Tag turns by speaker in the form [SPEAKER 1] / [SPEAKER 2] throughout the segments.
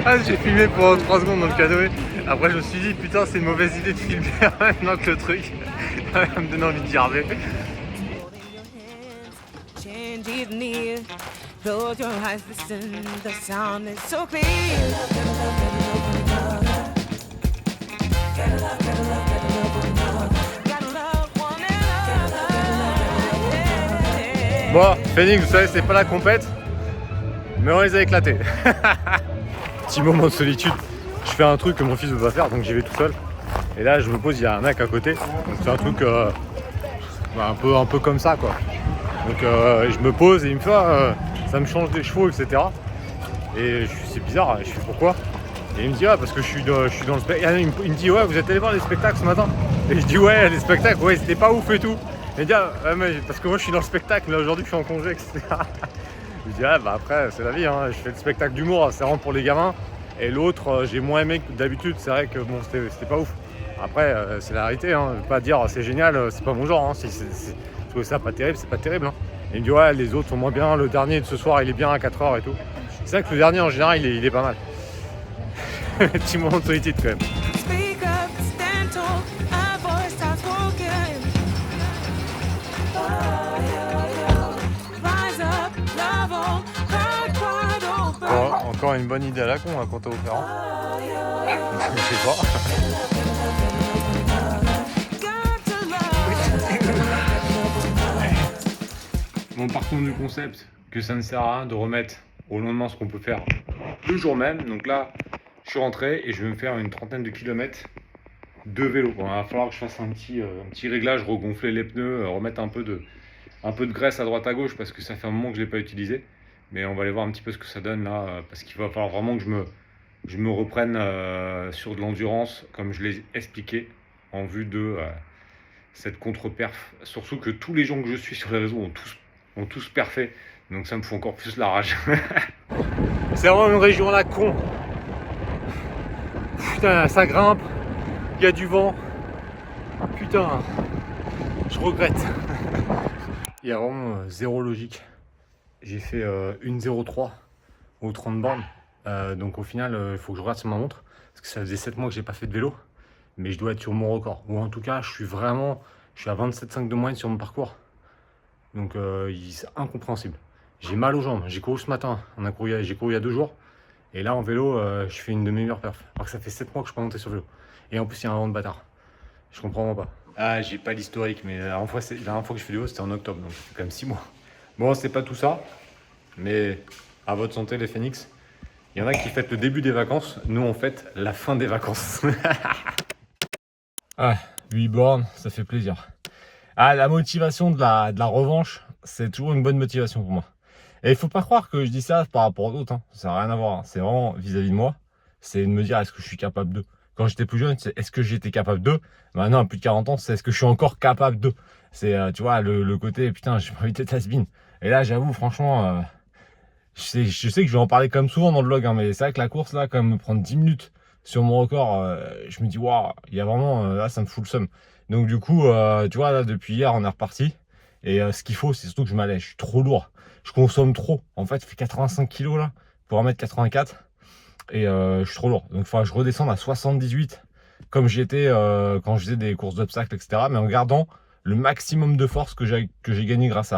[SPEAKER 1] Ah, j'ai filmé pendant 3 secondes dans le canoë. Après, je me suis dit, putain, c'est une mauvaise idée de filmer maintenant que le truc va me donner envie de gerber.
[SPEAKER 2] Change is near. Close your eyes, listen. The sound is so clear.
[SPEAKER 1] Bon, Phoenix, vous savez, c'est pas la compète, mais on les a éclatés. Petit moment de solitude. Je fais un truc que mon fils veut pas faire, donc j'y vais tout seul. Et là, je me pose, il y a un mec à côté. Donc c'est un truc un peu comme ça, quoi. Donc je me pose et il me fait ça me change des chevaux, etc. Et c'est bizarre, je fais pourquoi? Et il me dit parce que je suis dans le spectacle. Il me dit ouais, vous êtes allé voir les spectacles ce matin? Et je dis ouais, les spectacles, ouais, c'était pas ouf et tout. Et il me dit mais parce que moi je suis dans le spectacle, là aujourd'hui je suis en congé, etc. Je dis bah après c'est la vie, hein. Je fais le spectacle d'humour, c'est vraiment pour les gamins. Et l'autre j'ai moins aimé que d'habitude, c'est vrai que bon c'était pas ouf. Après c'est la réalité, hein. Je veux pas dire c'est génial, c'est pas mon genre, hein. Je trouve ça pas terrible, c'est pas terrible, hein. Et il me dit ouais, les autres sont moins bien, le dernier de ce soir il est bien à 4h et tout. C'est vrai que le dernier en général il est pas mal. Petit moment de solitude quand même.
[SPEAKER 2] Speak up, stand tall. Our voice starts walking. Rise up, love all. Heart wide open.
[SPEAKER 1] Bon, encore une bonne idée à la con hein, quand t'as offert. Hein. Je sais pas.
[SPEAKER 2] Got to love.
[SPEAKER 1] Bon, par contre du concept que ça ne sert à rien de remettre au lendemain ce qu'on peut faire le jour même. Donc là, je suis rentré et je vais me faire une trentaine de kilomètres de vélo. Bon, il va falloir que je fasse un petit réglage, regonfler les pneus, remettre un peu de graisse à droite à gauche parce que ça fait un moment que je ne l'ai pas utilisé. Mais on va aller voir un petit peu ce que ça donne là, parce qu'il va falloir vraiment que je me reprenne sur de l'endurance, comme je l'ai expliqué, en vue de cette contre-perf. Surtout que tous les gens que je suis sur les réseaux ont tous perfait, donc ça me fout encore plus la rage. C'est vraiment une région à la con. Putain, ça grimpe, il y a du vent. Putain, je regrette. Il y a vraiment zéro logique. J'ai fait 1,03 aux 30 bornes. Donc au final, il faut que je regarde sur ma montre. Parce que ça faisait 7 mois que j'ai pas fait de vélo. Mais je dois être sur mon record. Ou en tout cas, je suis à 27,5 de moyenne sur mon parcours. Donc c'est incompréhensible. J'ai mal aux jambes. J'ai couru ce matin. J'ai couru il y a 2 jours. Et là en vélo, je fais une de mes meilleures perfs. Alors que ça fait 7 mois que je suis pas monté sur vélo. Et en plus, il y a un vent de bâtard. Je comprends vraiment pas. Ah, j'ai pas l'historique, mais la dernière fois que je fais du vélo, c'était en octobre. Donc c'est quand même 6 mois. Bon, c'est pas tout ça. Mais à votre santé, les Phoenix. Il y en a qui fêtent le début des vacances. Nous, on fête la fin des vacances. Ah, 8 bornes, ça fait plaisir. Ah, la motivation de la revanche, c'est toujours une bonne motivation pour moi. Et il faut pas croire que je dis ça par rapport aux autres. Hein. Ça n'a rien à voir. Hein. C'est vraiment vis-à-vis de moi. C'est de me dire, est-ce que je suis capable de. Quand j'étais plus jeune, c'est est-ce que j'étais capable de. Maintenant, à plus de 40 ans, c'est est-ce que je suis encore capable de. C'est, tu vois, le côté, putain, j'ai pas envie d'être has-been. Et là, j'avoue, franchement, je sais que je vais en parler comme souvent dans le vlog, hein, mais c'est vrai que la course, là, quand même, me prendre 10 minutes sur mon record, je me dis, waouh, il y a vraiment, là, ça me fout le seum. Donc, du coup, tu vois, là, depuis hier, on est reparti. Et ce qu'il faut, c'est surtout que je m'allège. Je suis trop lourd. Je consomme trop. En fait, je fais 85 kilos, là, pour 1m84. Et je suis trop lourd. Donc, il faudra que je redescende à 78, comme j'étais quand je faisais des courses d'obstacles, etc. Mais en gardant le maximum de force que j'ai gagné grâce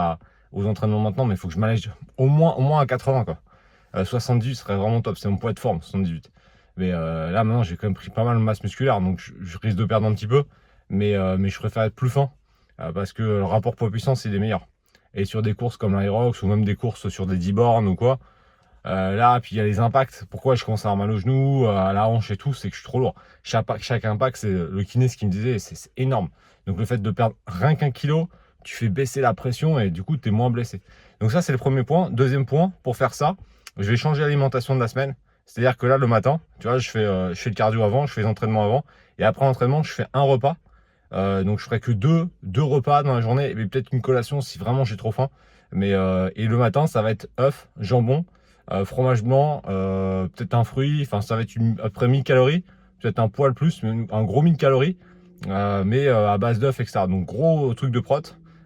[SPEAKER 1] aux entraînements maintenant. Mais il faut que je m'allège au moins à 80, quoi. 78 serait vraiment top. C'est mon poids de forme, 78. Mais là, maintenant, j'ai quand même pris pas mal de masse musculaire. Donc, je risque de perdre un petit peu. Mais je préfère être plus fin. Parce que le rapport poids-puissance, il est meilleur. Et sur des courses comme l'Aerox ou même des courses sur des 10 bornes ou quoi, là, puis il y a les impacts. Pourquoi je commence à avoir mal au genou, à la hanche et tout, c'est que je suis trop lourd. Chaque impact, c'est le kiné ce qui me disait, c'est énorme. Donc le fait de perdre rien qu'un kilo, tu fais baisser la pression et du coup, tu es moins blessé. Donc ça, c'est le premier point. Deuxième point, pour faire ça, je vais changer l'alimentation de la semaine. C'est-à-dire que là, le matin, tu vois, je fais le cardio avant, je fais les entraînements avant. Et après l'entraînement, je fais un repas. Donc je ferai que deux repas dans la journée. Et peut-être une collation si vraiment j'ai trop faim. Mais et le matin, ça va être œuf, jambon, fromage blanc, peut-être un fruit. Enfin, ça va être après 1000 calories. Peut-être un poil plus, mais un gros 1000 calories. Mais à base d'œufs, etc. Donc gros truc de prot.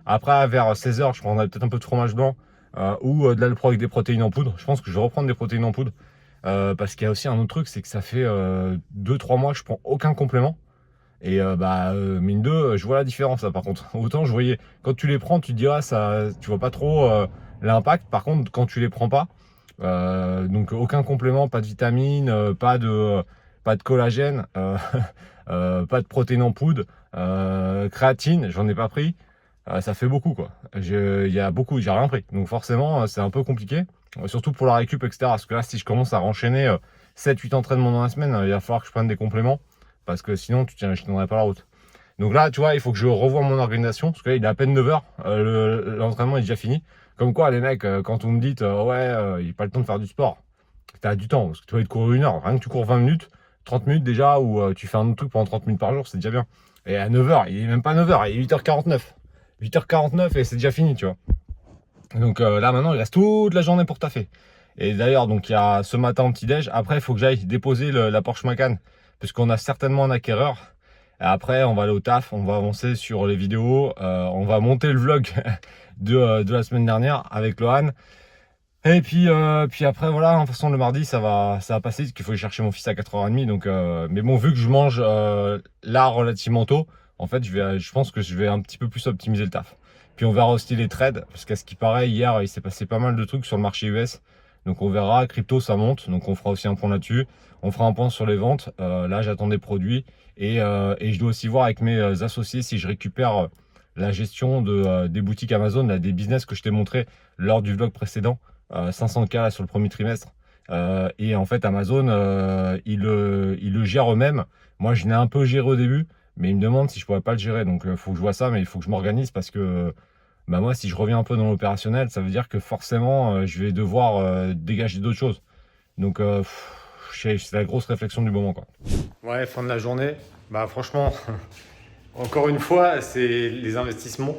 [SPEAKER 1] Après, vers 16h, je prendrai peut-être un peu de fromage blanc ou de l'alpro avec des protéines en poudre. Je pense que je vais reprendre des protéines en poudre. parce qu'il y a aussi un autre truc, c'est que ça fait 2-3 mois que je prends aucun complément. Et mine de, je vois la différence là par contre. Autant je voyais, quand tu les prends, tu te dis, ah, ça, tu vois pas trop l'impact. Par contre, quand tu les prends pas, donc aucun complément, pas de vitamines, pas de collagène, pas de protéines en poudre, créatine, j'en ai pas pris. Ça fait beaucoup quoi. Il y a beaucoup, j'ai rien pris. Donc forcément, c'est un peu compliqué. Surtout pour la récup, etc. Parce que là, si je commence à renchaîner 7-8 entraînements dans la semaine, il va falloir que je prenne des compléments. Parce que sinon, je tiendrai pas la route. Donc là, tu vois, il faut que je revoie mon organisation. Parce que là, il est à peine 9h. L'entraînement est déjà fini. Comme quoi, les mecs, quand vous me dites, ouais, il n'y a pas le temps de faire du sport. Tu as du temps. Parce que tu vas te courir 1 heure. Rien que tu cours 20 minutes, 30 minutes déjà, ou tu fais un autre truc pendant 30 minutes par jour, c'est déjà bien. Et à 9h, il est même pas 9h, il est 8h49. 8h49 et c'est déjà fini, tu vois. Donc là, maintenant, il reste toute la journée pour taffer. Et d'ailleurs, donc il y a ce matin en petit-déj. Après, il faut que j'aille déposer la Porsche Macan. Puisqu'on a certainement un acquéreur. Et après, on va aller au taf, on va avancer sur les vidéos. On va monter le vlog de la semaine dernière avec Lohan. Et puis après, voilà, de toute façon, le mardi, ça va passer, parce qu'il faut aller chercher mon fils à 4h30. Donc, mais bon, vu que je mange là relativement tôt, en fait, je pense que je vais un petit peu plus optimiser le taf. Puis on verra aussi les trades, parce qu'à ce qui paraît, hier, il s'est passé pas mal de trucs sur le marché US. Donc on verra, crypto, ça monte, donc on fera aussi un point là-dessus. On fera un point sur les ventes. Là, j'attends des produits. Et je dois aussi voir avec mes associés si je récupère la gestion des boutiques Amazon, là, des business que je t'ai montré lors du vlog précédent. 500K là, sur le premier trimestre. Et en fait, Amazon, ils le gèrent eux-mêmes. Moi, je l'ai un peu géré au début, mais ils me demandent si je pourrais pas le gérer. Donc, il faut que je vois ça, mais il faut que je m'organise parce que bah, moi, si je reviens un peu dans l'opérationnel, ça veut dire que forcément, je vais devoir dégager d'autres choses. Donc, c'est la grosse réflexion du moment, quoi. Ouais, fin de la journée. Bah, franchement, encore une fois, c'est les investissements.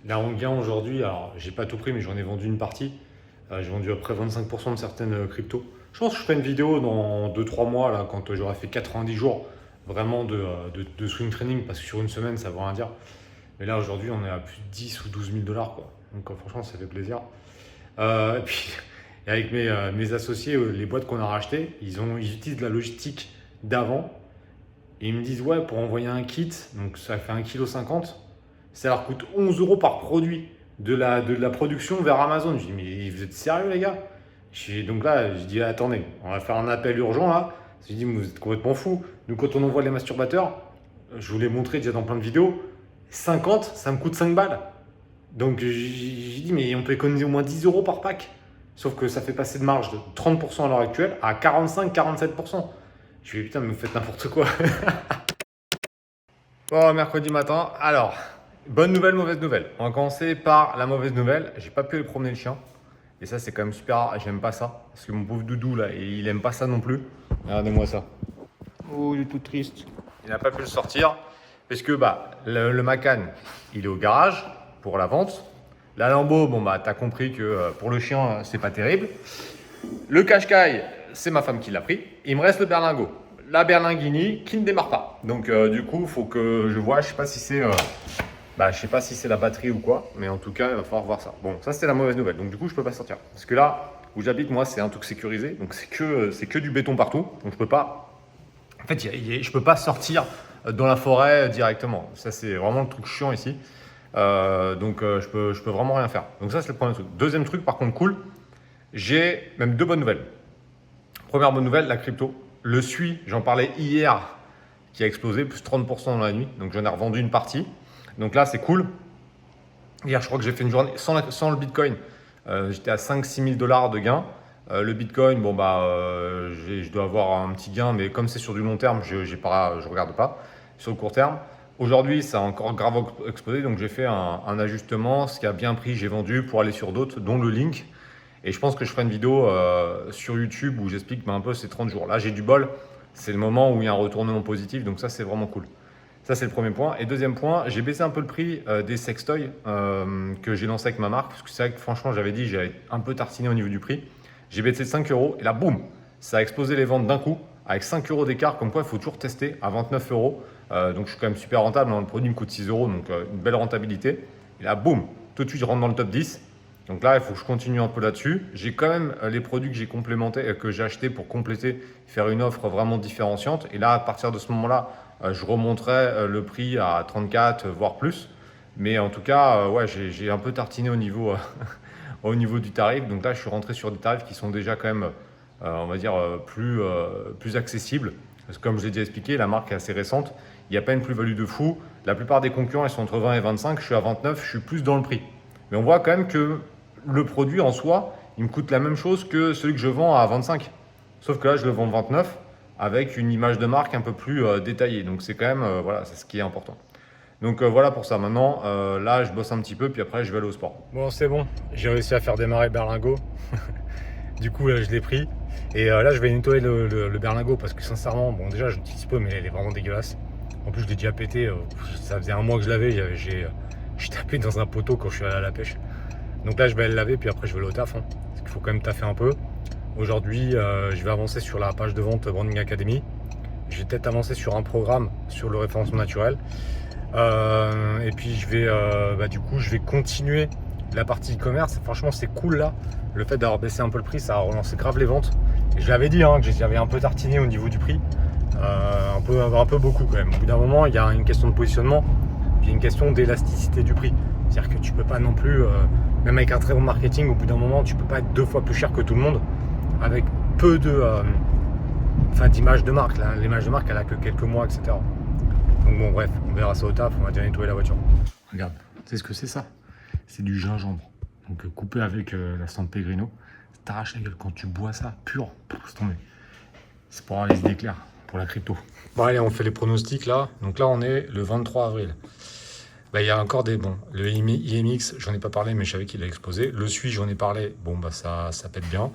[SPEAKER 1] Là, on gagne aujourd'hui, alors j'ai pas tout pris, mais j'en ai vendu une partie. J'ai vendu à peu près 25% de certaines cryptos. Je pense que je ferai une vidéo dans 2-3 mois, là, quand j'aurai fait 90 jours vraiment de swing trading, parce que sur une semaine, ça ne veut rien dire. Mais là, aujourd'hui, on est à plus de 10 ou 12 000 $, quoi. Donc, franchement, ça fait plaisir. Et puis, et avec mes associés, les boîtes qu'on a rachetées, ils utilisent de la logistique d'avant. Et ils me disent, ouais, pour envoyer un kit, donc ça fait 1,50 kg, ça leur coûte 11 € par produit de la production vers Amazon. Je dis, mais vous êtes sérieux, les gars? Donc là, je dis, attendez, on va faire un appel urgent là. Je dis, vous êtes complètement fous. Nous, quand on envoie les masturbateurs, je vous l'ai montré déjà dans plein de vidéos, 50, ça me coûte 5 balles. Donc j'ai dit, mais on peut économiser au moins 10 € par pack. Sauf que ça fait passer de marge de 30% à l'heure actuelle à 45-47%. Je dis, putain, mais vous faites n'importe quoi. Bon, mercredi matin, alors, bonne nouvelle, mauvaise nouvelle. On va commencer par la mauvaise nouvelle. J'ai pas pu aller promener le chien. Et ça, c'est quand même super rare. J'aime pas ça. Parce que mon pauvre doudou, là, il aime pas ça non plus. Regardez-moi ça. Oh, il est tout triste. Il n'a pas pu le sortir. Parce que bah, le Macan, il est au garage pour la vente. La Lambo, bon, bah, t'as compris que pour le chien, c'est pas terrible. Le Qashqai, c'est ma femme qui l'a pris. Il me reste le berlingot. La berlinguini qui ne démarre pas. Donc du coup, il faut que je vois, je sais pas si c'est la batterie ou quoi, mais en tout cas, il va falloir voir ça. Bon, ça c'est la mauvaise nouvelle. Donc du coup, je peux pas sortir. Parce que là où j'habite, moi, c'est un truc sécurisé. Donc c'est que du béton partout. Donc je peux pas. En fait, je peux pas sortir dans la forêt directement. Ça c'est vraiment le truc chiant ici. Donc je peux vraiment rien faire. Donc ça c'est le premier truc. Deuxième truc, par contre, cool. J'ai même 2 bonnes nouvelles. Première bonne nouvelle, la crypto. Le SUI, j'en parlais hier, qui a explosé, plus 30% dans la nuit. Donc j'en ai revendu une partie. Donc là, c'est cool. Hier, je crois que j'ai fait une journée sans le Bitcoin. J'étais à 5-6 000 $ de gain. Le Bitcoin, bon bah, je dois avoir un petit gain, mais comme c'est sur du long terme, je regarde pas. Sur le court terme, aujourd'hui, ça a encore grave explosé. Donc j'ai fait un ajustement. Ce qui a bien pris, j'ai vendu pour aller sur d'autres, dont le link. Et je pense que je ferai une vidéo sur YouTube où j'explique un peu ces 30 jours. Là, j'ai du bol. C'est le moment où il y a un retournement positif. Donc ça, c'est vraiment cool. Ça, c'est le premier point. Et deuxième point, j'ai baissé un peu le prix des sextoys que j'ai lancé avec ma marque. Parce que c'est vrai que franchement, j'avais un peu tartiné au niveau du prix. J'ai baissé de 5 €. Et là, boum, ça a explosé les ventes d'un coup. Avec 5 € d'écart. Comme quoi, il faut toujours tester à 29 €. Donc je suis quand même super rentable. Le produit me coûte 6 €. Donc une belle rentabilité. Et là, boum, tout de suite, je rentre dans le top 10. Donc là, il faut que je continue un peu là-dessus. J'ai quand même les produits que j'ai complémentés, que j'ai achetés pour compléter, faire une offre vraiment différenciante. Et là, à partir de ce moment-là, je remonterai le prix à 34, voire plus. Mais en tout cas, ouais, j'ai un peu tartiné au niveau, au niveau du tarif. Donc là, je suis rentré sur des tarifs qui sont déjà quand même, on va dire, plus accessibles. Parce que comme je l'ai déjà expliqué, la marque est assez récente. Il n'y a pas une plus-value de fou. La plupart des concurrents, ils sont entre 20 et 25. Je suis à 29, je suis plus dans le prix. Mais on voit quand même que le produit en soi, il me coûte la même chose que celui que je vends à 25. Sauf que là, je le vends 29 avec une image de marque un peu plus détaillée. Donc c'est quand même, voilà, c'est ce qui est important. Donc voilà pour ça. Maintenant, là, je bosse un petit peu, puis après, je vais aller au sport. Bon, c'est bon. J'ai réussi à faire démarrer Berlingot. Du coup, je l'ai pris. Et là, je vais nettoyer le berlingot parce que sincèrement, bon, déjà, je l'utilise peu, mais elle est vraiment dégueulasse. En plus, je l'ai déjà pété. Ça faisait un mois que je l'avais. J'ai tapé dans un poteau quand je suis allé à la pêche. Donc là, je vais le laver, puis après, je vais aller au taf. Parce qu'il faut quand même taffer un peu. Aujourd'hui, je vais avancer sur la page de vente Branding Academy. Je vais peut-être avancer sur un programme sur le référencement naturel. Et puis, du coup, je vais continuer la partie e-commerce. Franchement, c'est cool là. Le fait d'avoir baissé un peu le prix, ça a relancé grave les ventes. Et je l'avais dit que j'avais un peu tartiné au niveau du prix. Un peu beaucoup quand même. Au bout d'un moment, il y a une question de positionnement, puis une question d'élasticité du prix. C'est-à-dire que tu peux pas non plus, même avec un très bon marketing, au bout d'un moment, tu peux pas être 2 fois plus cher que tout le monde avec peu d'image de marque. L'image de marque, elle a que quelques mois, etc. Donc bon, bref, on verra ça au taf. On va déjà nettoyer la voiture. Regarde, tu sais ce que c'est ça? C'est du gingembre. Donc coupé avec la San Pellegrino. T'arraches la gueule quand tu bois ça, pur. C'est tombé. C'est pour avoir les idées claires, pour la crypto. Bon allez, on fait les pronostics là. Donc là, on est le 23 avril. Il y a encore des bons. Le IMX, j'en ai pas parlé, mais je savais qu'il a explosé. Le SUI, j'en ai parlé. Bon, ça pète bien.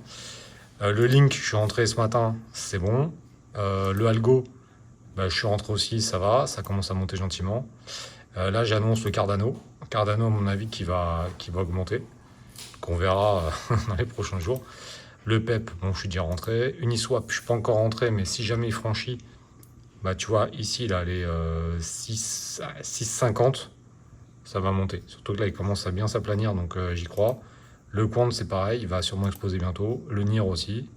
[SPEAKER 1] Le Link, je suis rentré ce matin, c'est bon. Le Algo, je suis rentré aussi, ça va. Ça commence à monter gentiment. Là, j'annonce le Cardano. Cardano, à mon avis, qui va augmenter. Qu'on verra dans les prochains jours. Le PEP, bon, je suis déjà rentré. Uniswap, je suis pas encore rentré, mais si jamais il franchit, tu vois, ici, là, les 6,50, ça va monter. Surtout que là, il commence à bien s'aplanir, donc j'y crois. Le Quant, c'est pareil, il va sûrement exploser bientôt. Le NIR aussi.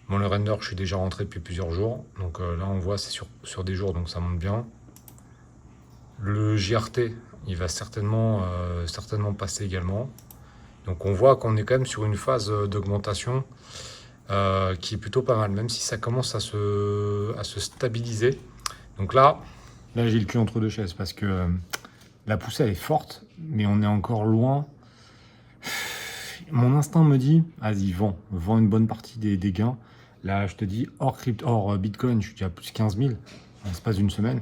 [SPEAKER 1] Bon, le Render, je suis déjà rentré depuis plusieurs jours. Donc là, on voit, c'est sur des jours, donc ça monte bien. Le GRT, il va certainement passer également. Donc on voit qu'on est quand même sur une phase d'augmentation qui est plutôt pas mal, même si ça commence à se stabiliser. Donc là j'ai le cul entre deux chaises parce que la poussée elle est forte, mais on est encore loin. Mon instinct me dit, vas-y, vends une bonne partie des gains. Là, je te dis, hors Bitcoin, je suis déjà à plus de 15 000 en l'espace d'une semaine.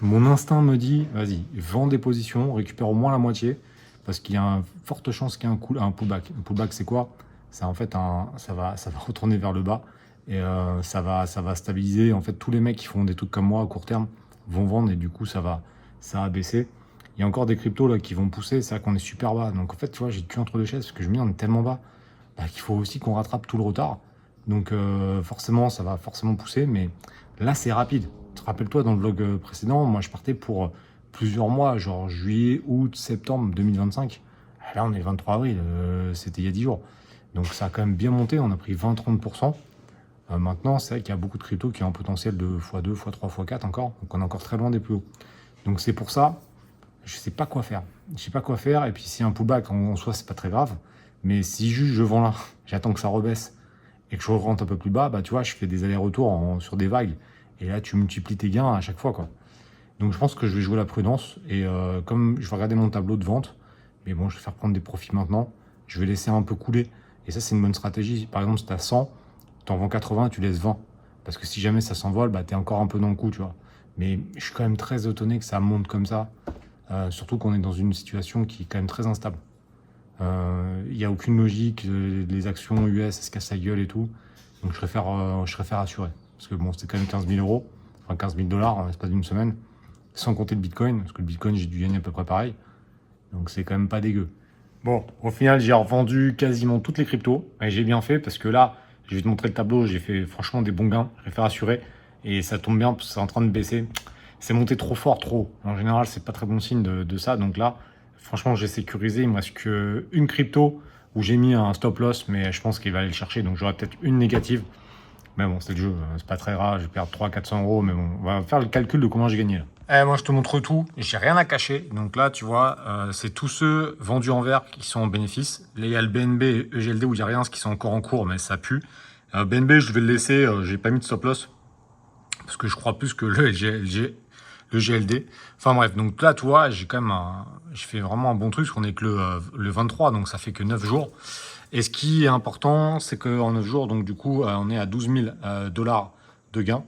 [SPEAKER 1] Mon instinct me dit, vas-y, vends des positions, récupère au moins la moitié. Parce qu'il y a une forte chance qu'il y ait un pullback. Un pullback, c'est quoi? C'est en fait ça va retourner vers le bas et ça va stabiliser. En fait, tous les mecs qui font des trucs comme moi à court terme vont vendre et du coup, ça va baisser. Il y a encore des cryptos là qui vont pousser. C'est vrai qu'on est super bas. Donc en fait, tu vois, j'ai le cul entre deux chaises parce que je me dis on est tellement bas qu'il faut aussi qu'on rattrape tout le retard. Donc forcément, ça va forcément pousser. Mais là, c'est rapide. Rappelle-toi, dans le vlog précédent, moi, je partais pour plusieurs mois, genre juillet, août, septembre 2025. Là, on est le 23 avril, c'était il y a 10 jours. Donc ça a quand même bien monté, on a pris 20-30%. Maintenant, c'est vrai qu'il y a beaucoup de cryptos qui ont un potentiel de x2, x3, x4 encore. Donc on est encore très loin des plus hauts. Donc c'est pour ça, je sais pas quoi faire. Je sais pas quoi faire. Et puis si un pullback en soi, c'est pas très grave. Mais si juste je vends là, j'attends que ça rebaisse et que je rentre un peu plus bas, tu vois, je fais des allers-retours sur des vagues. Et là, tu multiplies tes gains à chaque fois, quoi. Donc je pense que je vais jouer la prudence et comme je vais regarder mon tableau de vente, mais bon, je vais faire prendre des profits maintenant, je vais laisser un peu couler. Et ça, c'est une bonne stratégie. Par exemple, si tu as 100, tu en vends 80, tu laisses 20. Parce que si jamais ça s'envole, tu es encore un peu dans le coup, tu vois. Mais je suis quand même très étonné que ça monte comme ça. Surtout qu'on est dans une situation qui est quand même très instable. Il n'y a aucune logique, les actions US, elles se cassent la gueule et tout. Donc je préfère assurer. Parce que bon, c'était quand même 15 000 €, enfin 15 000 $ en l'espace d'une semaine. Sans compter le Bitcoin, parce que le Bitcoin, j'ai dû gagner à peu près pareil. Donc c'est quand même pas dégueu. Bon, au final, j'ai revendu quasiment toutes les cryptos. Et j'ai bien fait, parce que là, je vais te montrer le tableau, j'ai fait franchement des bons gains. Je préfère assurer. Et ça tombe bien, parce que c'est en train de baisser. C'est monté trop fort, trop haut. En général, c'est pas très bon signe de ça. Donc là, Franchement, j'ai sécurisé. Il me reste qu'une crypto où j'ai mis un stop loss, mais je pense qu'il va aller le chercher. Donc j'aurai peut-être une négative. Mais bon, c'est le jeu, c'est pas très grave. Je vais perdre 300-400 euros. Mais bon, on va faire le calcul de comment j'ai gagné là. Moi, je te montre tout. J'ai rien à cacher. Donc là, tu vois, c'est tous ceux vendus en vert qui sont en bénéfice. Là, il y a le BNB et EGLD où il n'y a rien, ce qui sont encore en cours, mais ça pue. BNB, je vais le laisser. J'ai pas mis de stop loss parce que je crois plus que le GLD. Enfin bref, donc là, tu vois, j'ai quand même je fais vraiment un bon truc parce qu'on est que le 23, donc ça fait que 9 jours. Et ce qui est important, c'est qu'en 9 jours, donc du coup, on est à 12 000 dollars de gains.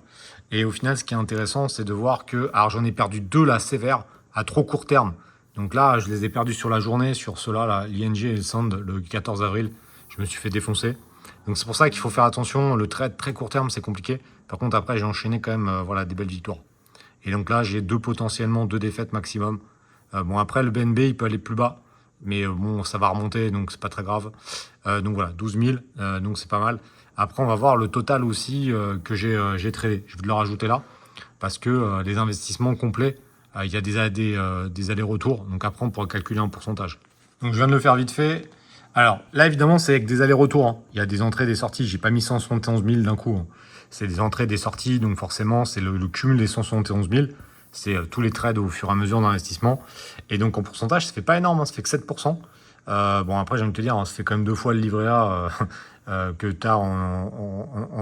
[SPEAKER 1] Et au final, ce qui est intéressant, c'est de voir que, alors j'en ai perdu 2 là, sévères, à trop court terme. Donc là, je les ai perdus sur la journée, sur ceux-là, là, l'ING et le Sand, le 14 avril. Je me suis fait défoncer. Donc c'est pour ça qu'il faut faire attention. Le trade très court terme, c'est compliqué. Par contre, après, j'ai enchaîné quand même voilà, des belles victoires. Et donc là, j'ai potentiellement 2 défaites maximum. Bon, après, le BNB, il peut aller plus bas. Mais bon, ça va remonter, donc c'est pas très grave. Donc voilà, 12 000, donc c'est pas mal. Après, on va voir le total aussi que j'ai tradé. Je vais te le rajouter là, parce que les investissements complets, il y a des allers-retours. Donc après, on pourra calculer un pourcentage. Donc je viens de le faire vite fait. Alors là, évidemment, c'est avec des allers-retours. Hein. Il y a des entrées, des sorties. J'ai pas mis 171 000 d'un coup. Hein. C'est des entrées, des sorties. Donc forcément, c'est le cumul des 171 000. C'est tous les trades au fur et à mesure d'investissement. Et donc en pourcentage, ça fait pas énorme. Hein. Ça fait que 7%. Bon, après, j'ai envie de te dire, hein, ça fait quand même 2 fois le livret A que tu as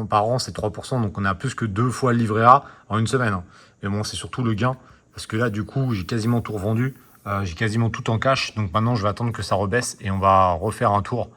[SPEAKER 1] par an, c'est 3%. Donc on a plus que 2 fois le livret A en une semaine. Hein. Mais bon, c'est surtout le gain. Parce que là, du coup, j'ai quasiment tout revendu. J'ai quasiment tout en cash. Donc maintenant, je vais attendre que ça rebaisse et on va refaire un tour.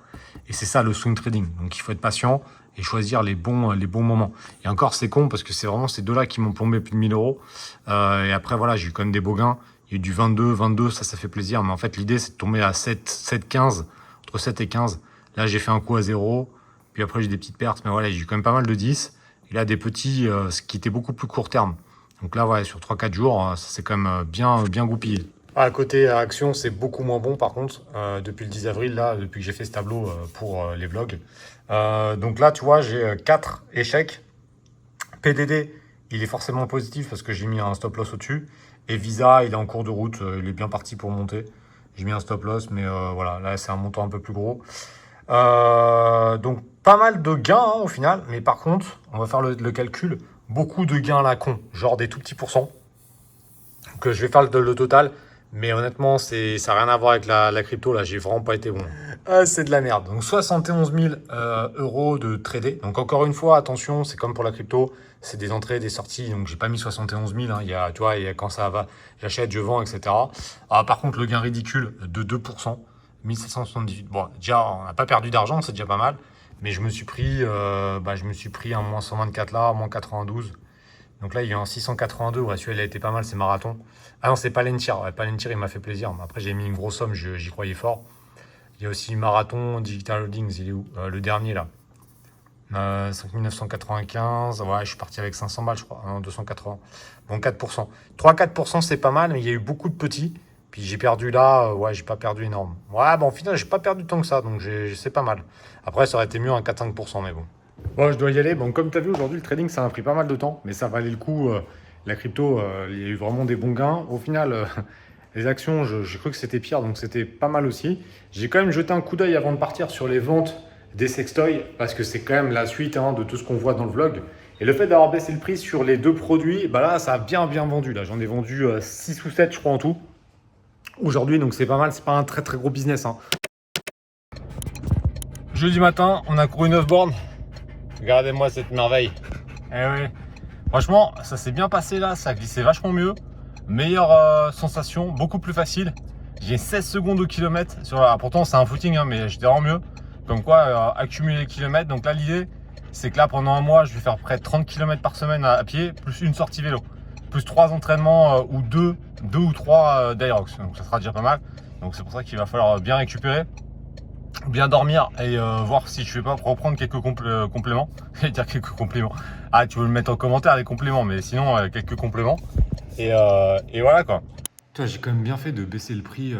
[SPEAKER 1] Et c'est ça le swing trading. Donc il faut être patient et choisir les bons moments. Et encore, c'est con parce que c'est vraiment ces deux-là qui m'ont plombé plus de 1000 euros. Et après, voilà, j'ai eu quand même des beaux gains. Il y a eu du 22, ça fait plaisir. Mais en fait, l'idée, c'est de tomber à 7, 15, entre 7 et 15. Là, j'ai fait un coup à 0. Puis après, j'ai des petites pertes. Mais voilà, j'ai eu quand même pas mal de 10. Et là, des petits, ce qui était beaucoup plus court terme. Donc là, ouais, sur 3-4 jours, ça s'est quand même bien goupillé. À côté action, c'est beaucoup moins bon par contre, depuis le 10 avril, là, depuis que j'ai fait ce tableau pour les vlogs. Donc là, tu vois, j'ai 4 échecs. PDD, il est forcément positif parce que j'ai mis un stop loss au-dessus. Et Visa, il est en cours de route, il est bien parti pour monter. J'ai mis un stop loss, mais voilà, là, c'est un montant un peu plus gros. Donc, pas mal de gains hein, au final, mais par contre, on va faire le calcul. Beaucoup de gains à la con, genre des tout petits pourcents. Donc, je vais faire le total. Mais honnêtement, ça n'a rien à voir avec la crypto. Là, j'ai vraiment pas été bon. C'est de la merde. Donc, 71 000 euros de tradé. Donc, encore une fois, attention, c'est comme pour la crypto. C'est des entrées, des sorties. Donc, j'ai pas mis 71 000. Hein. Il y a, tu vois, quand ça va, j'achète, je vends, etc. Alors, par contre, le gain ridicule de 2%, 1778. Bon, déjà, on n'a pas perdu d'argent, c'est déjà pas mal. Mais je me suis pris un moins 124 là, moins 92. Donc là, il y a eu un 682. Ouais, celui-là, il a été pas mal, c'est marathon. Ah non, c'est Palantir. Ouais, Palantir, il m'a fait plaisir. Mais après, j'ai mis une grosse somme, j'y croyais fort. Il y a aussi Marathon, Digital Holdings, il est où le dernier, là. 5995. Ouais, je suis parti avec 500 balles, je crois. Non, 280. Bon, 4%. 3-4%, c'est pas mal, mais il y a eu beaucoup de petits. Puis j'ai perdu là, ouais, j'ai pas perdu énorme. Ouais, bon, au final, j'ai pas perdu tant que ça, donc c'est pas mal. Après, ça aurait été mieux un 4-5%, mais bon. Bon, je dois y aller. Bon, comme tu as vu aujourd'hui, le trading, ça m'a pris pas mal de temps, mais ça valait le coup. La crypto, il y a eu vraiment des bons gains. Au final, les actions, j'ai cru que c'était pire, donc c'était pas mal aussi. J'ai quand même jeté un coup d'œil avant de partir sur les ventes des sextoys, parce que c'est quand même la suite hein, de tout ce qu'on voit dans le vlog. Et le fait d'avoir baissé le prix sur les 2 produits, bah là, ça a bien vendu. Là, j'en ai vendu 6 ou 7, je crois, en tout. Aujourd'hui, donc c'est pas mal. C'est pas un très gros business. Hein. Jeudi matin, on a couru 9 bornes. Regardez-moi cette merveille. Eh oui. Franchement, ça s'est bien passé là, ça glissait vachement mieux. Meilleure sensation, beaucoup plus facile. J'ai 16 secondes au kilomètre. Pourtant, c'est un footing, hein, mais j'étais vraiment mieux. Comme quoi, accumuler les kilomètres. Donc là, l'idée, c'est que là, pendant un mois, je vais faire près de 30 km par semaine à pied, plus une sortie vélo. Plus 3 entraînements ou 2 ou 3 d'Aerox. Donc ça sera déjà pas mal. Donc c'est pour ça qu'il va falloir bien récupérer. Bien dormir et voir si je vais pas reprendre quelques compléments. Je vais dire quelques compléments. Ah, tu veux le mettre en commentaire les compléments, mais sinon quelques compléments. Et voilà quoi. J'ai quand même bien fait de baisser le prix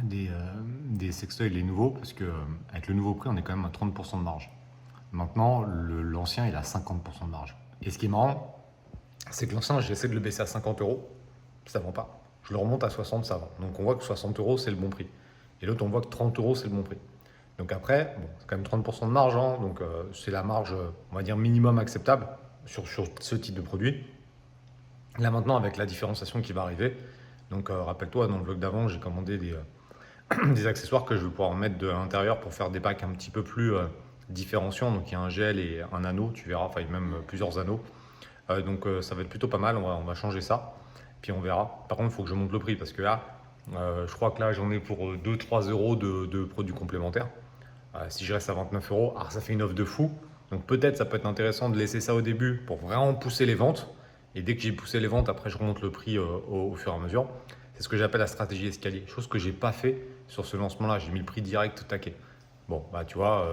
[SPEAKER 1] des sextoys, les nouveaux, parce que avec le nouveau prix, on est quand même à 30% de marge. Maintenant, l'ancien, il a 50% de marge. Et ce qui est marrant, c'est que l'ancien, j'ai essayé de le baisser à 50 euros. Ça ne vend pas.
[SPEAKER 3] je le remonte à 60, ça va. Donc on voit que 60 euros, c'est le bon prix. Et l'autre, on voit que 30 euros, c'est le bon prix. Donc après, bon, c'est quand même 30% de marge, hein, donc c'est la marge, on va dire, minimum acceptable sur ce type de produit. Là maintenant, avec la différenciation qui va arriver, donc rappelle-toi, dans le vlog d'avant, j'ai commandé des accessoires que je vais pouvoir mettre de l'intérieur pour faire des packs un petit peu plus différenciants. Donc il y a un gel et un anneau, tu verras, enfin même plusieurs anneaux. Donc ça va être plutôt pas mal, on va changer ça. Puis on verra. Par contre, il faut que je monte le prix parce que là, je crois que là, j'en ai pour 2-3 euros de produits complémentaires. Si je reste à 29 euros, alors ça fait une offre de fou. Donc peut-être ça peut être intéressant de laisser ça au début pour vraiment pousser les ventes. Et dès que j'ai poussé les ventes, après je remonte le prix au fur et à mesure. C'est ce que j'appelle la stratégie escalier. Chose que j'ai pas fait sur ce lancement-là. J'ai mis le prix direct taquet. Bon, bah tu vois,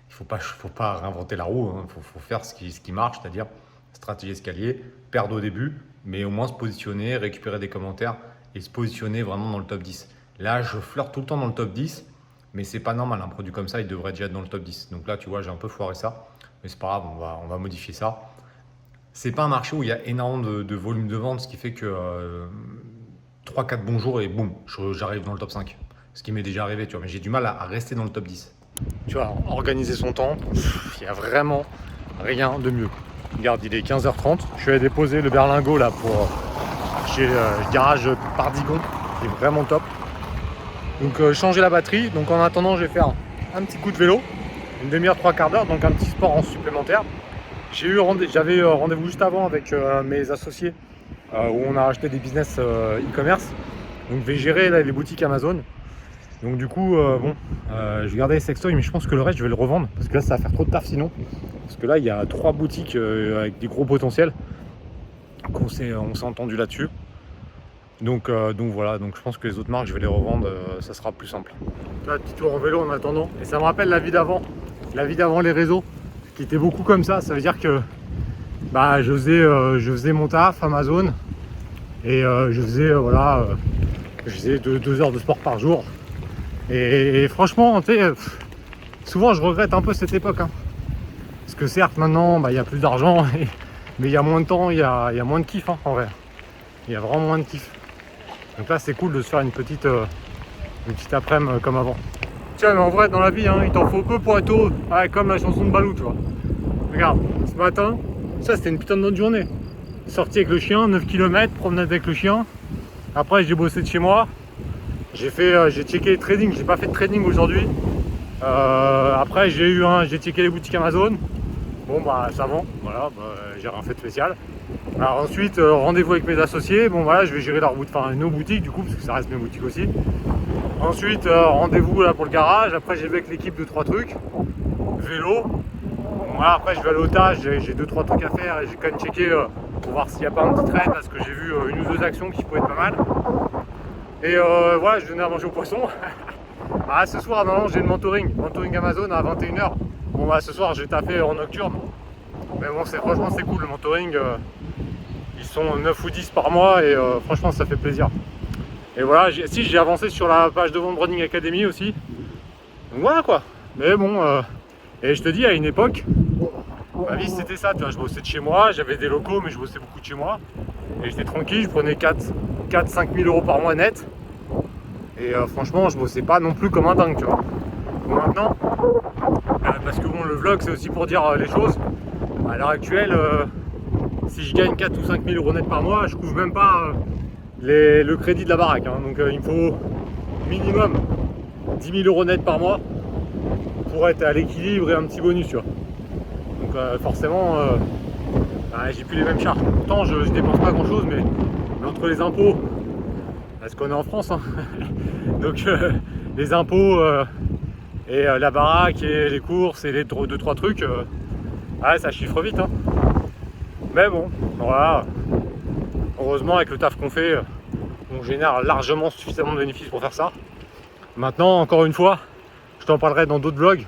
[SPEAKER 3] il faut pas réinventer la roue. Il faut faire ce qui marche, c'est-à-dire stratégie escalier, perdre au début, mais au moins se positionner, récupérer des commentaires et se positionner vraiment dans le top 10. Là, je flirte tout le temps dans le top 10. Mais c'est pas normal, un produit comme ça, il devrait déjà être dans le top 10. Donc là, tu vois, j'ai un peu foiré ça. Mais c'est pas grave, on va modifier ça. C'est pas un marché où il y a énormément de volume de vente, ce qui fait que 3-4 bons jours et boum, j'arrive dans le top 5. Ce qui m'est déjà arrivé, tu vois. Mais j'ai du mal à rester dans le top 10. Tu vois, organiser son temps, il n'y a vraiment rien de mieux. Regarde, il est 15h30. Je suis allé déposer le berlingot là pour chez le garage Pardigon, qui est vraiment top. Donc changer la batterie. Donc en attendant, je vais faire un petit coup de vélo, une demi-heure, 3/4 d'heure, donc un petit sport en supplémentaire. J'avais rendez-vous juste avant avec mes associés où on a acheté des business e-commerce. Donc je vais gérer là, les boutiques Amazon. Donc du coup, je vais garder les sextoys, mais je pense que le reste, je vais le revendre parce que là, ça va faire trop de taf sinon. Parce que là, il y a 3 boutiques avec des gros potentiels. On s'est entendu là-dessus. Donc voilà, donc je pense que les autres marques, je vais les revendre, ça sera plus simple. Là, petit tour en vélo en attendant. Et ça me rappelle la vie d'avant les réseaux, qui était beaucoup comme ça. Ça veut dire que bah, je faisais mon taf Amazon et je faisais je faisais 2 heures de sport par jour. Et franchement, tu sais, souvent je regrette un peu cette époque. Hein. Parce que certes, maintenant, bah, y a plus d'argent, mais il y a moins de temps, il y a moins de kiff hein, en vrai. Il y a vraiment moins de kiff. Donc là, c'est cool de se faire une petite après-midi comme avant. Tiens, mais en vrai, dans la vie, hein, il t'en faut peu pour être heureux. Ouais, comme la chanson de Balou, tu vois. Regarde, ce matin, ça c'était une putain de bonne journée. Sorti avec le chien, 9 km, promenade avec le chien. Après, j'ai bossé de chez moi. J'ai checké les trading, j'ai pas fait de trading aujourd'hui. Après, j'ai checké les boutiques Amazon. Bon, bah, ça vend, voilà, bah, j'ai rien fait de spécial. Alors ensuite, rendez-vous avec mes associés. Bon, voilà, je vais gérer nos boutiques du coup, parce que ça reste mes boutiques aussi. Ensuite, rendez-vous là pour le garage. Après, j'ai vu avec l'équipe 2-3 trucs. Vélo. Bon, voilà, après, je vais à l'otage. J'ai 2-3 trucs à faire et j'ai quand même checké pour voir s'il n'y a pas un petit trade parce que j'ai vu 1 ou 2 actions qui pourraient être pas mal. Et voilà, je venais à manger au poisson. Ah, ce soir, non, j'ai le mentoring Amazon à 21h. Bon, bah, ce soir, j'ai tapé en nocturne. Mais bon, franchement, c'est cool le mentoring. Ils sont 9 ou 10 par mois et franchement, ça fait plaisir. Et voilà, j'ai avancé sur la page de vente Running Academy aussi. Donc voilà quoi. Mais bon, et je te dis, à une époque, ma vie c'était ça. Tu vois, je bossais de chez moi, j'avais des locaux, mais je bossais beaucoup de chez moi. Et j'étais tranquille, je prenais 4-5 000 euros par mois net. Et franchement, je bossais pas non plus comme un dingue, tu vois. Maintenant, parce que bon, le vlog c'est aussi pour dire les choses. À l'heure actuelle, si je gagne 4 ou 5 000 euros net par mois, je couvre même pas le crédit de la baraque. Hein. Donc il me faut minimum 10 000 euros net par mois pour être à l'équilibre et un petit bonus, tu vois. Donc forcément, j'ai plus les mêmes charges. Pourtant, je dépense pas grand chose, mais entre les impôts, parce qu'on est en France, hein. Donc les impôts et la baraque et les courses et les 2-3 trucs, ça chiffre vite. Hein. Mais bon, voilà. Heureusement, avec le taf qu'on fait, on génère largement suffisamment de bénéfices pour faire ça. Maintenant, encore une fois, je t'en parlerai dans d'autres vlogs,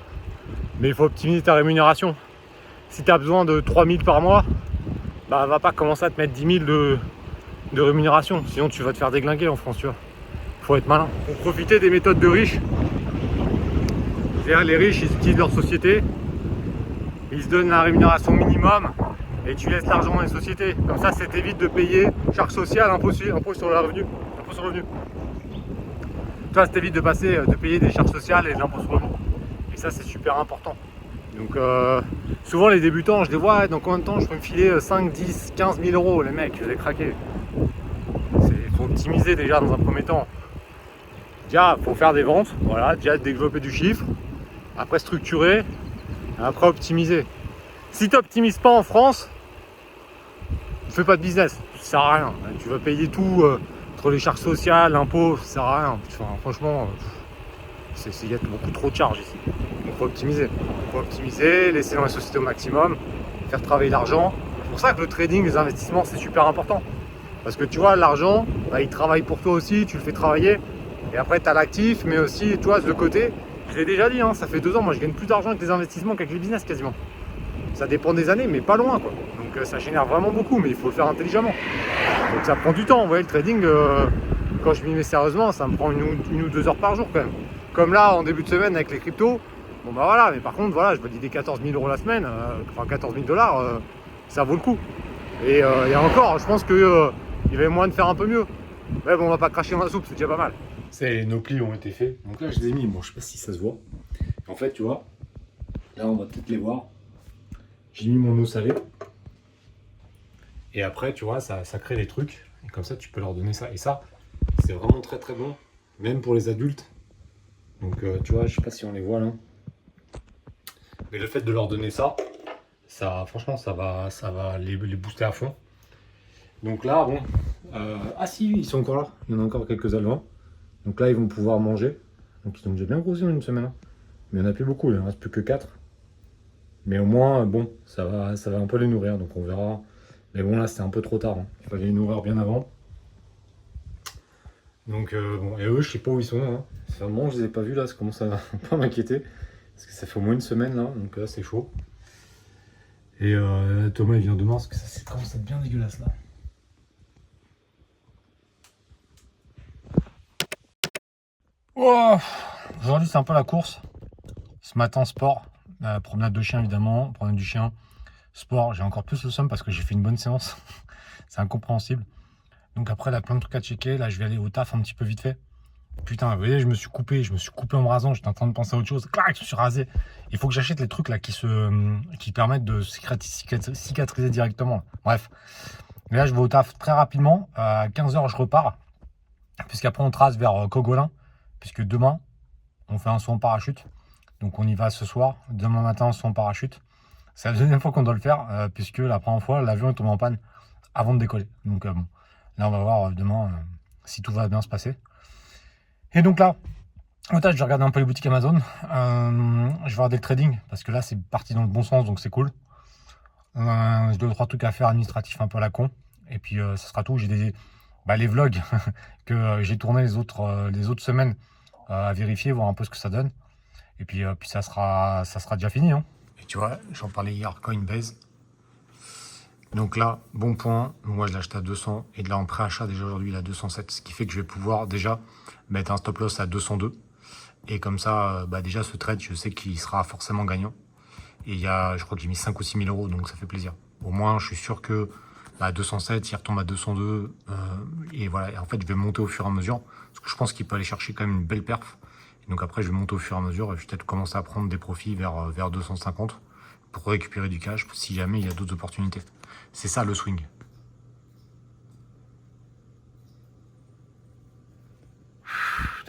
[SPEAKER 3] mais il faut optimiser ta rémunération. Si tu as besoin de 3 000 par mois, bah va pas commencer à te mettre 10 000 de rémunération, sinon tu vas te faire déglinguer en France, tu vois. Faut être malin. Pour profiter des méthodes de riches, c'est-à-dire les riches, ils utilisent leur société, ils se donnent la rémunération minimum,
[SPEAKER 1] et tu laisses l'argent dans les sociétés. Comme ça t'évite de payer charges sociales, impôt sur le revenu. Impôt sur le revenu. Toi, ça t'évite de payer des charges sociales et de l'impôt sur le revenu. Et ça, c'est super important. Donc souvent les débutants, je les vois, dans combien de temps je peux me filer 5, 10, 15 000 euros, les mecs, je les craquer. Il faut optimiser déjà dans un premier temps. Déjà, il faut faire des ventes, voilà, déjà développer du chiffre, après structurer, et après optimiser. Si tu n'optimises pas en France, tu fais pas de business, ça sert à rien. Tu vas payer tout entre les charges sociales, l'impôt, ça sert à rien. Enfin, franchement, il y a beaucoup trop de charges ici. Donc faut optimiser, laisser dans les sociétés au maximum, faire travailler l'argent. C'est pour ça que le trading, les investissements, c'est super important. Parce que tu vois, l'argent, bah, il travaille pour toi aussi, tu le fais travailler. Et après, tu as l'actif, mais aussi, tu vois, de côté, je l'ai déjà dit, hein, ça fait 2 ans, moi je gagne plus d'argent avec les investissements qu'avec les business quasiment. Ça dépend des années, mais pas loin, quoi. Donc ça génère vraiment beaucoup, mais il faut le faire intelligemment. Donc ça prend du temps, vous voyez, le trading, quand je m'y mets sérieusement, ça me prend une ou 2 heures par jour quand même. Comme là, en début de semaine avec les cryptos, bon bah voilà, mais par contre, voilà, je valide des 14 000 euros la semaine, enfin 14 000 $, ça vaut le coup. Et encore, je pense qu'il y avait moyen de faire un peu mieux. Mais bon, on va pas cracher dans la soupe, c'est déjà pas mal. Nos plis ont été faits. Donc là, je les ai mis. Bon, je sais pas si ça se voit. En fait, tu vois, là, on va peut-être les voir. J'ai mis mon eau salée. Et après, tu vois, ça crée des trucs. Et comme ça, tu peux leur donner ça. Et ça, c'est vraiment très très bon. Même pour les adultes. Donc, tu vois, je sais pas si on les voit là. Mais le fait de leur donner ça, franchement, ça va les booster à fond. Donc là, bon. Ah si, ils sont encore là. Il y en a encore quelques devant. Donc là, ils vont pouvoir manger. Donc ils ont déjà bien grossi en une semaine. Hein. Mais il n'y en a plus beaucoup, il ne reste plus que 4. Mais au moins, bon, ça va un peu les nourrir. Donc on verra. Mais bon, là, c'était un peu trop tard. Hein. Il fallait les nourrir bien avant. Donc bon, et eux, je sais pas où ils sont. Hein. Vraiment, je les ai pas vus là. Ça commence à pas m'inquiéter. Parce que ça fait au moins une semaine là. Donc là, c'est chaud. Et Thomas, il vient demain parce que ça commence à être bien dégueulasse là. Oh, aujourd'hui c'est un peu la course. Ce matin sport, promenade de chien évidemment, promenade du chien, sport. J'ai encore plus le seum parce que j'ai fait une bonne séance. C'est incompréhensible. Donc après là plein de trucs à checker. Là je vais aller au taf un petit peu vite fait. Putain, vous voyez, je me suis coupé en me rasant. J'étais en train de penser à autre chose. Clac, je me suis rasé. Il faut que j'achète les trucs là qui permettent de cicatriser directement. Bref. Et là je vais au taf très rapidement. À 15h je repars. Puisqu'après on trace vers Cogolin. Puisque demain, on fait un saut en parachute. Donc on y va ce soir. Demain matin, un saut en parachute. C'est la deuxième fois qu'on doit le faire, puisque la première fois, l'avion est tombé en panne avant de décoller. Donc bon, là on va voir demain si tout va bien se passer. Et donc là, au tâche, je vais regarder un peu les boutiques Amazon. Je vais regarder le trading, parce que là c'est parti dans le bon sens, donc c'est cool. J'ai 2-3 trucs à faire administratifs un peu à la con. Et puis ça sera tout. J'ai les vlogs que j'ai tourné les autres semaines à vérifier, voir un peu ce que ça donne. Et puis ça sera déjà fini. Hein. Et tu vois, j'en parlais hier, Coinbase. Donc là, bon point. Moi, je l'ai acheté à 200. Et de là, en pré-achat, déjà aujourd'hui, il est à 207. Ce qui fait que je vais pouvoir déjà mettre un stop loss à 202. Et comme ça, déjà, ce trade, je sais qu'il sera forcément gagnant. Et je crois que j'ai mis 5 ou 6 000 euros, donc ça fait plaisir. Au moins, je suis sûr que 207, il retombe à 202. Et voilà, et en fait, je vais monter au fur et à mesure. Parce que je pense qu'il peut aller chercher quand même une belle perf. Et donc après, je vais monter au fur et à mesure. Et je vais peut-être commencer à prendre des profits vers 250 pour récupérer du cash si jamais il y a d'autres opportunités. C'est ça le swing.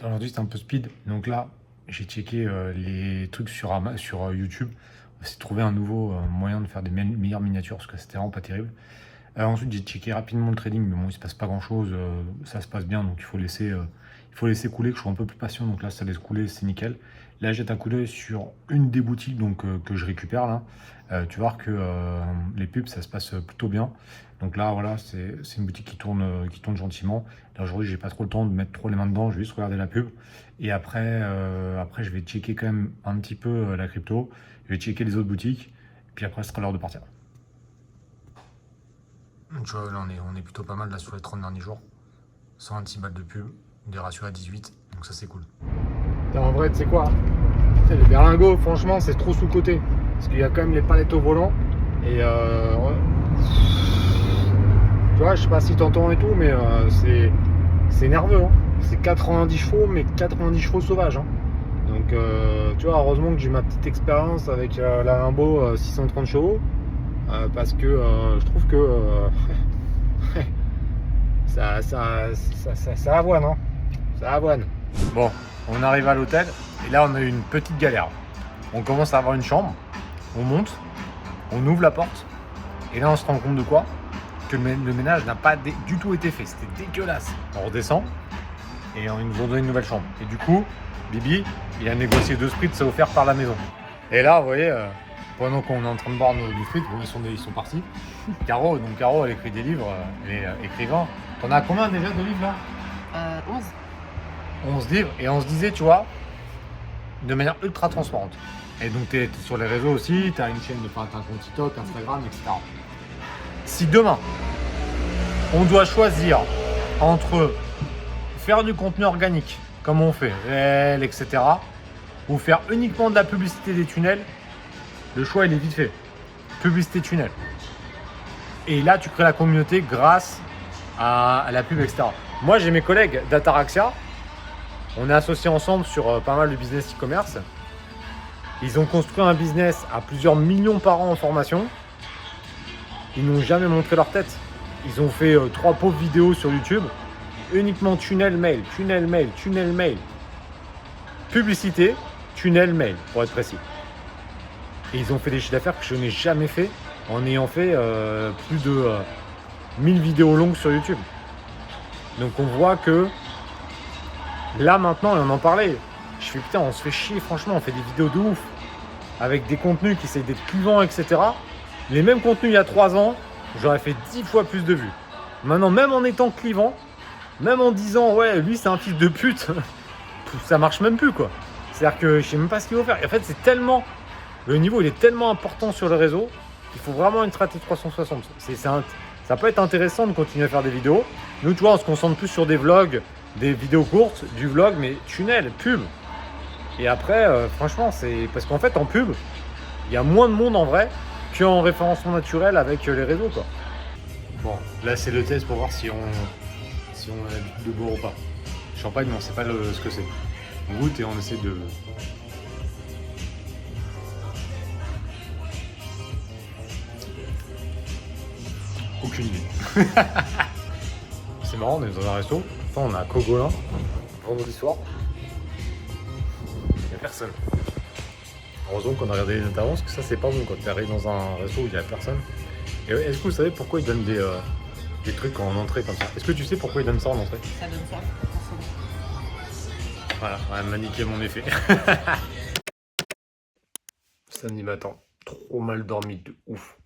[SPEAKER 1] Aujourd'hui, c'était un peu speed. Donc là, j'ai checké les trucs sur YouTube. On va essayer de trouver un nouveau moyen de faire des meilleures miniatures parce que c'était vraiment pas terrible. Ensuite, j'ai checké rapidement le trading, mais bon, il se passe pas grand chose. Ça se passe bien, donc il faut laisser couler, que je sois un peu plus patient. Donc là, ça laisse couler, c'est nickel. Là, jette un coup d'œil sur une des boutiques que je récupère là. Tu vois que les pubs, ça se passe plutôt bien. Donc là, voilà, c'est une boutique qui tourne gentiment. Là, aujourd'hui, j'ai pas trop le temps de mettre trop les mains dedans. Je vais juste regarder la pub. Et après, je vais checker quand même un petit peu la crypto. Je vais checker les autres boutiques. Et puis après, ce sera l'heure de partir. Tu vois, là, on est plutôt pas mal là sur les 30 derniers jours. 126 balles de pub, des ratios à 18. Donc ça, c'est cool. En vrai, tu sais quoi? Les berlingots, franchement, c'est trop sous-côté. Parce qu'il y a quand même les palettes au volant. Et
[SPEAKER 3] vois, je sais pas si t'entends et tout, mais c'est nerveux. Hein. C'est 90 chevaux, mais 90 chevaux sauvages. Hein. Donc, tu vois, heureusement que j'ai ma petite expérience avec la Limbo 630 chevaux. Parce que je trouve que ça avoine, hein. Ça avoine. Bon, on arrive à l'hôtel et là on a eu une petite galère. On commence à avoir une chambre, on monte, on ouvre la porte et là on se rend compte de quoi? Que le ménage n'a pas du tout été fait, c'était dégueulasse. On redescend et ils nous ont donné une nouvelle chambre. Et du coup, Bibi, il a négocié 2 sprites, c'est offert par la maison. Et là, vous voyez, pendant qu'on est en train de boire nos sprites, bon, ils sont partis. Caro, elle écrit des livres, elle est écrivain. T'en as combien déjà de livres là?
[SPEAKER 4] 11.
[SPEAKER 3] 11 livres, et on se disait, tu vois, de manière ultra transparente. Et donc tu es sur les réseaux aussi, tu as une chaîne, t'as un compte TikTok, Instagram, etc. Si demain, on doit choisir entre faire du contenu organique, comme on fait, réel, etc., ou faire uniquement de la publicité des tunnels, le choix il est vite fait. Publicité tunnel. Et là, tu crées la communauté grâce à la pub, etc. Moi, j'ai mes collègues d'Ataraxia. On est associés ensemble sur pas mal de business e-commerce. Ils ont construit un business à plusieurs millions par an en formation. Ils n'ont jamais montré leur tête. Ils ont fait 3 pauvres vidéos sur YouTube. Uniquement tunnel mail, tunnel mail, tunnel mail. Publicité, tunnel mail, pour être précis. Et ils ont fait des chiffres d'affaires que je n'ai jamais fait en ayant fait plus de 1000 vidéos longues sur YouTube. Donc on voit que là maintenant, et on en parlait, je fais putain, on se fait chier, franchement, on fait des vidéos de ouf avec des contenus qui essayent d'être clivants, etc. Les mêmes contenus il y a 3 ans, j'aurais fait 10 fois plus de vues. Maintenant, même en étant clivant, même en disant ouais, lui c'est un fils de pute, ça marche même plus quoi. C'est-à-dire que je sais même pas ce qu'il faut faire. Et en fait, c'est tellement, le niveau il est tellement important sur le réseau qu'il faut vraiment une stratégie 360. Ça peut être intéressant de continuer à faire des vidéos. Nous, tu vois, on se concentre plus sur des vlogs, des vidéos courtes, du vlog, mais tunnel, pub. Et après, franchement, c'est parce qu'en fait, en pub, il y a moins de monde en vrai qu'en référencement naturel avec les réseaux, quoi. Bon, là, c'est le test pour voir si on a l'habitude de boire ou pas. Champagne, on sait pas ce que c'est. On goûte et on essaie de... Aucune idée. C'est marrant, on est dans un resto. Enfin, on a Cogolin, vendredi soir. Il n'y a personne. Heureusement qu'on a regardé les interventions, parce que ça, c'est pas bon quand tu arrives dans un resto où il n'y a personne. Et est-ce que vous savez pourquoi ils donnent des trucs en entrée comme ça? Est-ce que tu sais pourquoi ils donnent ça en entrée?
[SPEAKER 4] Ça donne ça.
[SPEAKER 3] Voilà, elle m'a niqué mon effet. Samedi matin, trop mal dormi de ouf.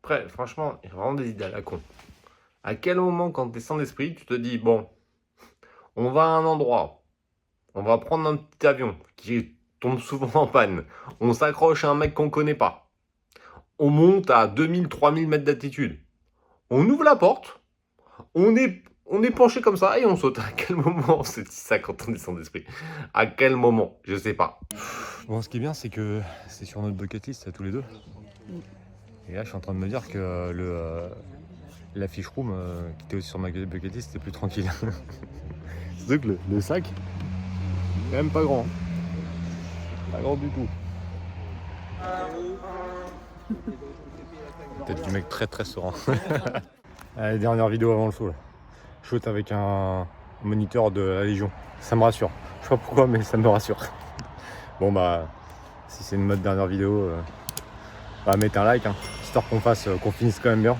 [SPEAKER 3] Après, franchement, il y a vraiment des idées à la con. À quel moment, quand tu es sans esprit, tu te dis, bon, on va à un endroit, on va prendre un petit avion qui tombe souvent en panne, on s'accroche à un mec qu'on connaît pas, on monte à 2000, 3000 mètres d'altitude, on ouvre la porte, on est penché comme ça et on saute. À quel moment on se dit ça quand on est sans esprit? À quel moment? Je sais pas. Bon, ce qui est bien, c'est que c'est sur notre bucket list à tous les deux. Et là, je suis en train de me dire que la fish room qui était aussi sur ma bucket list, c'était plus tranquille. C'est que le sac, quand même pas grand. Pas grand du tout. Peut-être du mec très très serein. Allez, dernière vidéo avant le saut là. Shoot avec un moniteur de la Légion. Ça me rassure. Je sais pas pourquoi, mais ça me rassure. Bon bah, si c'est une mode dernière vidéo, bah mettez un like, hein, histoire qu'on finisse quand même bien.